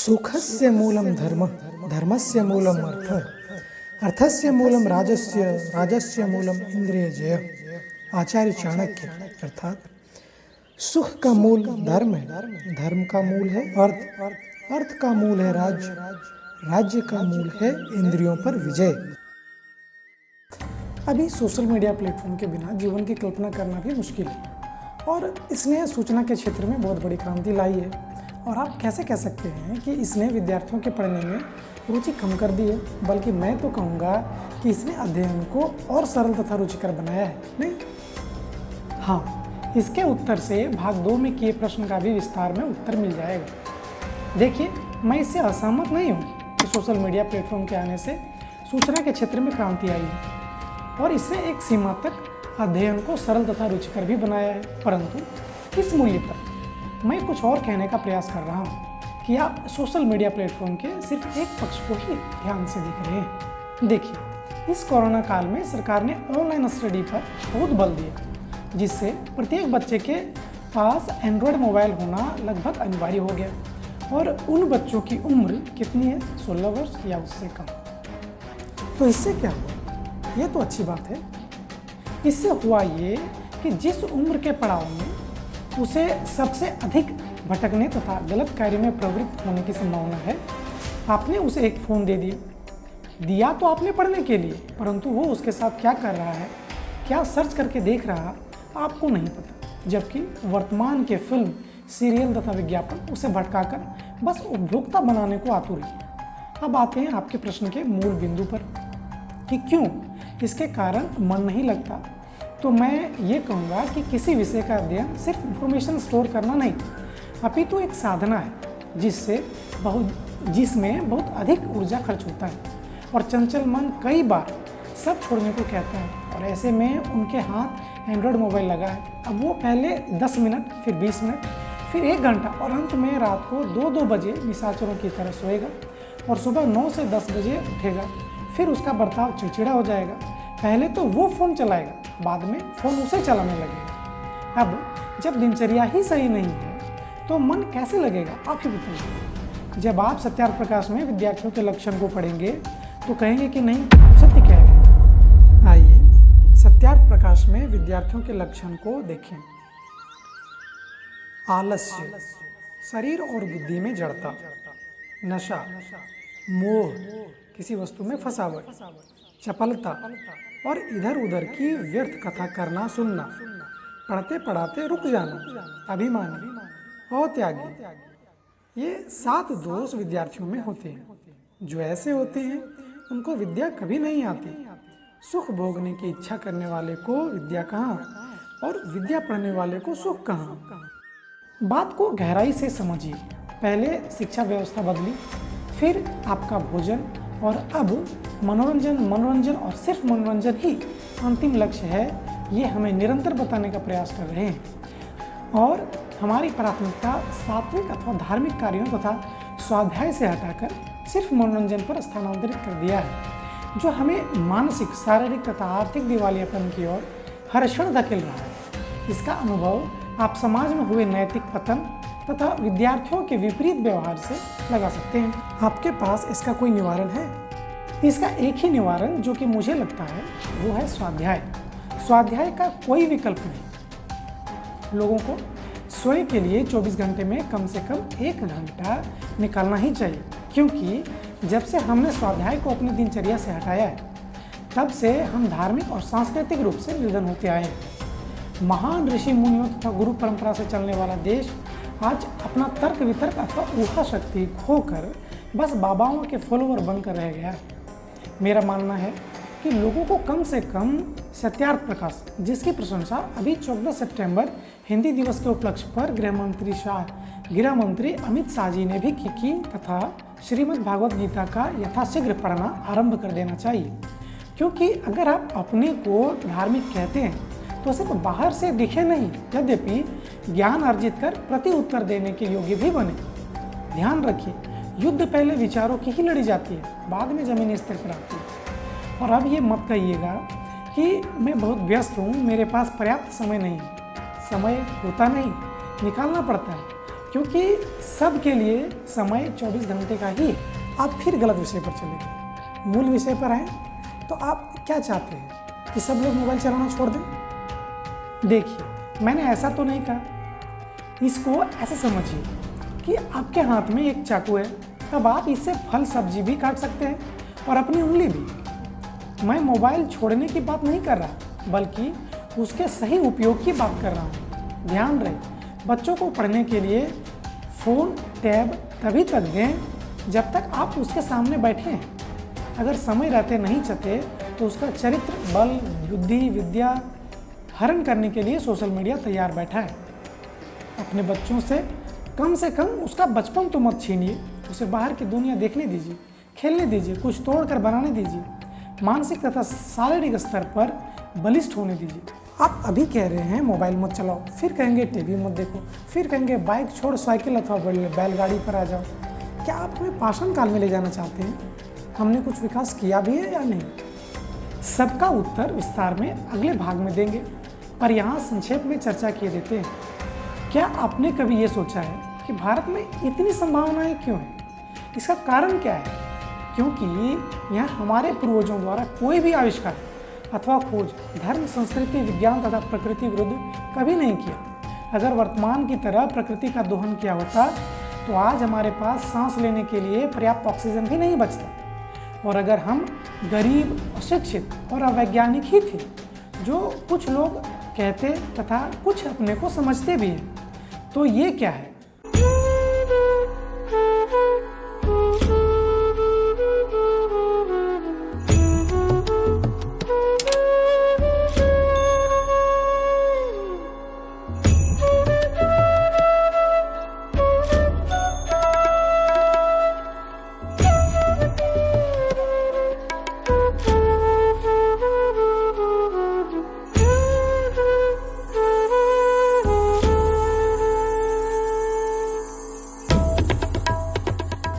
सुखस्य मूलं धर्मः, धर्मस्य मूलम् अर्थः, अर्थस्य मूलं राजस्य, राजस्य मूलम इंद्रियजयः। आचार्य चाणक्य। अर्थात सुख का मूल धर्म है, धर्म का मूल है अर्थ, अर्थ का मूल है राज्य, राज्य का मूल है इंद्रियों पर विजय। अभी सोशल मीडिया प्लेटफॉर्म के बिना जीवन की कल्पना करना भी मुश्किल है और इसने सूचना के क्षेत्र में बहुत बड़ी क्रांति लाई है। और आप कैसे कह सकते हैं कि इसने विद्यार्थियों के पढ़ने में रुचि कम कर दी है, बल्कि मैं तो कहूँगा कि इसने अध्ययन को और सरल तथा रुचिकर बनाया है, नहीं? हाँ, इसके उत्तर से भाग 2 में किए प्रश्न का भी विस्तार में उत्तर मिल जाएगा। देखिए, मैं इससे असहमत नहीं हूँ कि सोशल मीडिया प्लेटफॉर्म के आने से सूचना के क्षेत्र में क्रांति आई है और इसने एक सीमा तक अध्ययन को सरल तथा रुचिकर भी बनाया है, परंतु किस मूल्य पर? मैं कुछ और कहने का प्रयास कर रहा हूँ कि आप सोशल मीडिया प्लेटफॉर्म के सिर्फ एक पक्ष को ही ध्यान से देख रहे हैं। देखिए, इस कोरोना काल में सरकार ने ऑनलाइन स्टडी पर बहुत बल दिया, जिससे प्रत्येक बच्चे के पास एंड्रॉयड मोबाइल होना लगभग अनिवार्य हो गया। और उन बच्चों की उम्र कितनी है? 16 वर्ष या उससे कम। तो इससे क्या हुआ? ये तो अच्छी बात है। इससे हुआ ये कि जिस उम्र के पड़ाव में उसे सबसे अधिक भटकने तथा गलत कार्य में प्रवृत्त होने की संभावना है, आपने उसे एक फ़ोन दे दिया तो आपने पढ़ने के लिए, परंतु वो उसके साथ क्या कर रहा है, क्या सर्च करके देख रहा, आपको नहीं पता। जबकि वर्तमान के फिल्म, सीरियल तथा विज्ञापन उसे भटकाकर बस उपभोक्ता बनाने को आतुर है। अब आते हैं आपके प्रश्न के मूल बिंदु पर कि क्यों इसके कारण मन नहीं लगता। तो मैं ये कहूँगा कि किसी विषय का अध्ययन सिर्फ इंफॉर्मेशन स्टोर करना नहीं, अपितु एक साधना है जिसमें बहुत अधिक ऊर्जा खर्च होता है और चंचल मन कई बार सब छोड़ने को कहता है। और ऐसे में उनके हाथ एंड्रॉयड मोबाइल लगा है। अब वो पहले 10 मिनट, फिर 20 मिनट, फिर 1 घंटा और अंत में रात को 2-2 बजे निशाचरों की तरह सोएगा और सुबह 9 से 10 बजे उठेगा। फिर उसका बर्ताव चिड़चिड़ा हो जाएगा। पहले तो वो फ़ोन चलाएगा, बाद में फ़ोन उसे चलाने लगेगा। अब जब दिनचर्या ही सही नहीं है तो मन कैसे लगेगा, आप ही बताइए। जब आप सत्यार्थ प्रकाश में विद्यार्थियों के लक्षण को पढ़ेंगे तो कहेंगे कि नहीं, आप सत्य कह रहे हैं। आइए सत्यार्थ प्रकाश में विद्यार्थियों के लक्षण को देखें। आलस्य, शरीर और बुद्धि में जड़ता, नशा, मोह, किसी वस्तु में फंसावट, चपलता और इधर उधर की व्यर्थ कथा करना सुनना, पढ़ते पढ़ाते रुक जाना, अभिमानी, अत्यागी। ये 7 दोष विद्यार्थियों में होते हैं। जो ऐसे होते हैं उनको विद्या कभी नहीं आती। सुख भोगने की इच्छा करने वाले को विद्या कहाँ और विद्या पढ़ने वाले को सुख कहाँ। बात को गहराई से समझिए। पहले शिक्षा व्यवस्था बदली, फिर आपका भोजन और अब मनोरंजन और सिर्फ मनोरंजन ही अंतिम लक्ष्य है, ये हमें निरंतर बताने का प्रयास कर रहे हैं। और हमारी प्राथमिकता सात्विक अथवा धार्मिक कार्यों तथा स्वाध्याय से हटाकर सिर्फ मनोरंजन पर स्थानांतरित कर दिया है, जो हमें मानसिक, शारीरिक तथा आर्थिक दिवालियापन की ओर हर क्षण धकेल रहा है। इसका अनुभव आप समाज में हुए नैतिक पतन तथा विद्यार्थियों के विपरीत व्यवहार से लगा सकते हैं। आपके पास इसका कोई निवारण है? इसका एक ही निवारण जो कि मुझे लगता है वो है स्वाध्याय। स्वाध्याय का कोई विकल्प नहीं। लोगों को स्वयं के लिए 24 घंटे में कम से कम 1 घंटा निकालना ही चाहिए, क्योंकि जब से हमने स्वाध्याय को अपनी दिनचर्या से हटाया है तब से हम धार्मिक और सांस्कृतिक रूप से निर्धन होते आए हैं। महान ऋषि मुनियों तथा गुरु परंपरा से चलने वाला देश आज अपना तर्क वितर्क अथवा ऊहा शक्ति खोकर बस बाबाओं के फॉलोवर बनकर रह गया है। मेरा मानना है कि लोगों को कम से कम सत्यार्थ प्रकाश, जिसकी प्रशंसा अभी 14 सितंबर हिंदी दिवस के उपलक्ष्य पर गृह मंत्री अमित शाह जी ने भी की तथा श्रीमद् भागवत गीता का यथाशीघ्र पढ़ना आरंभ कर देना चाहिए। क्योंकि अगर आप अपने को धार्मिक कहते हैं तो सिर्फ बाहर से दिखे नहीं, यद्यपि ज्ञान अर्जित कर प्रति उत्तर देने के योग्य भी बने। ध्यान रखिए, युद्ध पहले विचारों की ही लड़ी जाती है, बाद में जमीनी स्तर पर आती है। और अब ये मत कहिएगा कि मैं बहुत व्यस्त हूँ, मेरे पास पर्याप्त समय नहीं है। समय होता नहीं, निकालना पड़ता है, क्योंकि सबके लिए समय 24 घंटे का ही है। आप फिर गलत विषय पर चले गए, मूल विषय पर आए। तो आप क्या चाहते हैं कि सब लोग मोबाइल चलाना छोड़ दें? देखिए, मैंने ऐसा तो नहीं कहा। इसको ऐसे समझिए कि आपके हाथ में एक चाकू है, तब आप इससे फल सब्जी भी काट सकते हैं और अपनी उंगली भी। मैं मोबाइल छोड़ने की बात नहीं कर रहा, बल्कि उसके सही उपयोग की बात कर रहा हूँ। ध्यान रहे, बच्चों को पढ़ने के लिए फ़ोन, टैब तभी तक दें जब तक आप उसके सामने बैठे हैं। अगर समय रहते नहीं चाहते तो उसका चरित्र, बल, बुद्धि, विद्या हरण करने के लिए सोशल मीडिया तैयार बैठा है। अपने बच्चों से कम उसका बचपन तो मत छीनिए, उसे बाहर की दुनिया देखने दीजिए, खेलने दीजिए, कुछ तोड़ कर बनाने दीजिए, मानसिक तथा शारीरिक स्तर पर बलिष्ठ होने दीजिए। आप अभी कह रहे हैं मोबाइल मत चलाओ, फिर कहेंगे टीवी मत देखो, फिर कहेंगे बाइक छोड़ साइकिल अथवा बैलगाड़ी पर आ जाओ। क्या आप हमें पाषाण काल में ले जाना चाहते हैं? हमने कुछ विकास किया भी है या नहीं? सबका उत्तर विस्तार में अगले भाग में देंगे, पर यहाँ संक्षेप में चर्चा किए देते हैं। क्या आपने कभी ये सोचा है कि भारत में इतनी संभावनाएं क्यों हैं? इसका कारण क्या है? क्योंकि यहाँ हमारे पूर्वजों द्वारा कोई भी आविष्कार अथवा खोज धर्म, संस्कृति, विज्ञान तथा प्रकृति विरुद्ध कभी नहीं किया। अगर वर्तमान की तरह प्रकृति का दोहन किया होता तो आज हमारे पास सांस लेने के लिए पर्याप्त ऑक्सीजन भी नहीं बचता। और अगर हम गरीब, अशिक्षित और अवैज्ञानिक ही थे, जो कुछ लोग कहते तथा कुछ अपने को समझते भी हैं, तो ये क्या है?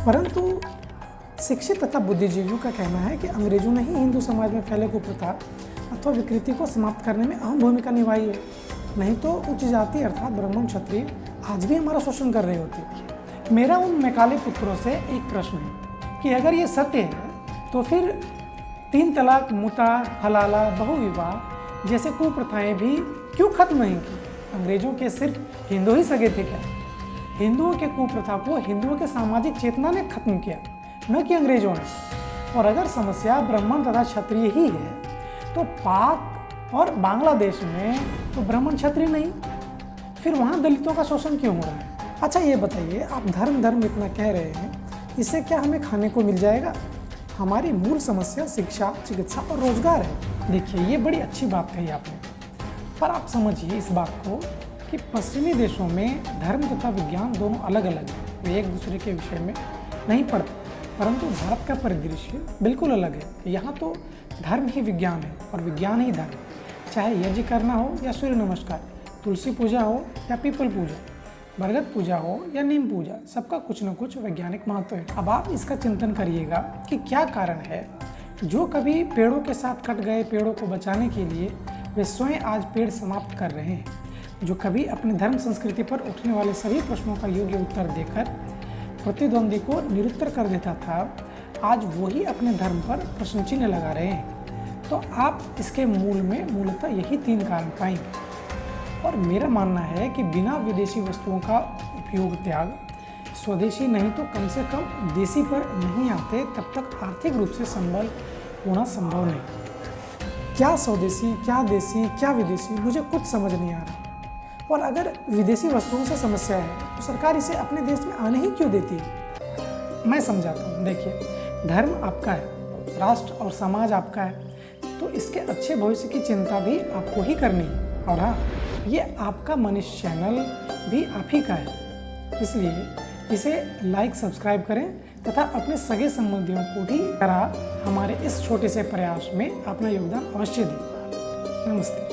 परंतु शिक्षित तथा बुद्धिजीवियों का कहना है कि अंग्रेजों ने ही हिंदू समाज में फैले कुप्रथा अथवा विकृति को समाप्त करने में अहम भूमिका निभाई है। नहीं तो उच्च जाति अर्थात ब्राह्मण, क्षत्रिय आज भी हमारा शोषण कर रहे होते। मेरा उन मैकाले पुत्रों से एक प्रश्न है कि अगर ये सत्य है तो फिर 3 तलाक, मुता, हलाला, बहुविवाह जैसे कुप्रथाएं भी क्यों खत्म नहीं की? अंग्रेजों के सिर्फ हिंदू ही सगे थे क्या? हिंदुओं के कुप्रथा को हिंदुओं के सामाजिक चेतना ने खत्म किया, न कि अंग्रेजों ने। और अगर समस्या ब्राह्मण तथा क्षत्रिय ही है तो पाक और बांग्लादेश में तो ब्राह्मण क्षत्रिय नहीं, फिर वहाँ दलितों का शोषण क्यों हो रहा है? अच्छा ये बताइए, आप धर्म इतना कह रहे हैं, इससे क्या हमें खाने को मिल जाएगा? हमारी मूल समस्या शिक्षा, चिकित्सा और रोजगार है। देखिए, ये बड़ी अच्छी बात कही आपने, पर आप समझिए इस बात को कि पश्चिमी देशों में धर्म तथा विज्ञान दोनों अलग अलग हैं। वे एक दूसरे के विषय में नहीं पढ़ते, परंतु भारत का परिदृश्य बिल्कुल अलग है। यहाँ तो धर्म ही विज्ञान है और विज्ञान ही धर्म। चाहे यज्ञ करना हो या सूर्य नमस्कार, तुलसी पूजा हो या पीपल पूजा, बरगद पूजा हो या नीम पूजा, सबका कुछ न कुछ वैज्ञानिक महत्व है। अब आप इसका चिंतन करिएगा कि क्या कारण है जो कभी पेड़ों के साथ कट गए पेड़ों को बचाने के लिए वे स्वयं आज पेड़ समाप्त कर रहे हैं। जो कभी अपने धर्म संस्कृति पर उठने वाले सभी प्रश्नों का योग्य उत्तर देकर प्रतिद्वंदी को निरुत्तर कर देता था, आज वही अपने धर्म पर प्रश्न चिन्ह लगा रहे हैं। तो आप इसके मूल में मूलतः यही 3 कारण पाएंगे। और मेरा मानना है कि बिना विदेशी वस्तुओं का उपयोग त्याग, स्वदेशी नहीं तो कम से कम देसी पर नहीं आते, तब तक आर्थिक रूप से संबल होना संभव नहीं। क्या स्वदेशी, क्या देसी, क्या विदेशी, मुझे कुछ समझ नहीं आ रहा। और अगर विदेशी वस्तुओं से समस्या है तो सरकार इसे अपने देश में आने ही क्यों देती है? मैं समझाता हूँ। देखिए, धर्म आपका है, राष्ट्र और समाज आपका है, तो इसके अच्छे भविष्य की चिंता भी आपको ही करनी है। और हाँ, ये आपका मनीष चैनल भी आप ही का है, इसलिए इसे लाइक, सब्सक्राइब करें तथा अपने सगे संबंधियों को भी तरह हमारे इस छोटे से प्रयास में अपना योगदान अवश्य दें। नमस्ते।